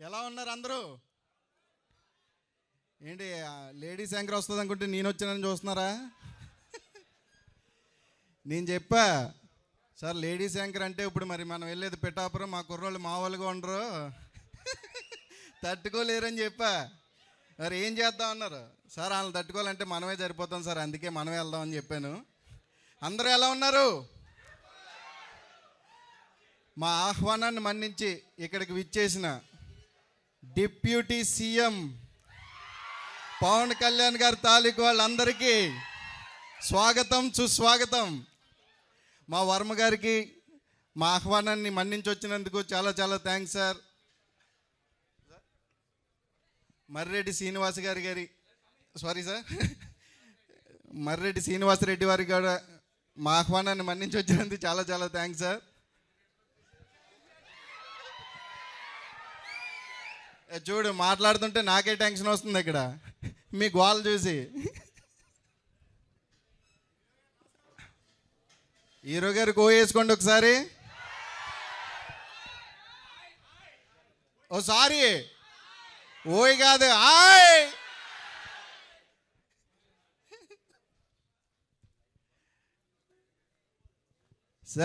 ఎలా ఉన్నారు అందరూ? ఏంటి లేడీస్ యాంకర్ వస్తుంది అనుకుంటే నేను వచ్చానని చూస్తున్నారా? నేను చెప్పా సార్, లేడీస్ యాంకర్ అంటే ఇప్పుడు మరి మనం వెళ్ళేది పిఠాపురం, మా కుర్రోళ్ళు మా వాళ్ళుగా ఉండరు, తట్టుకోలేరని చెప్పా. మరి ఏం చేద్దాం అన్నారు. సార్ వాళ్ళని తట్టుకోవాలంటే మనమే సరిపోతాం సార్, అందుకే మనమే వెళ్దామని చెప్పాను. అందరూ ఎలా ఉన్నారు? మా ఆహ్వానాన్ని మన్నించి ఇక్కడికి విచ్చేసిన డిప్యూటీ సీఎం పవన్ కళ్యాణ్ గారి తాలూకు వాళ్ళందరికీ స్వాగతం, సుస్వాగతం. మా వర్మ గారికి మా ఆహ్వానాన్ని మన్నించి వచ్చినందుకు చాలా చాలా థ్యాంక్స్ సార్. మర్రెడ్డి శ్రీనివాసరెడ్డి వారికి కూడా మా ఆహ్వానాన్ని మన్నించి వచ్చినందుకు చాలా చాలా థ్యాంక్స్ సార్. చూడు, మాట్లాడుతుంటే నాకే టెన్షన్ వస్తుంది ఇక్కడ మీ గోల్ చూసి. హీరో గారు కో వేసుకోండి ఒకసారి. ఓ సారీ, ఓయ్ కాదు, ఆయ్.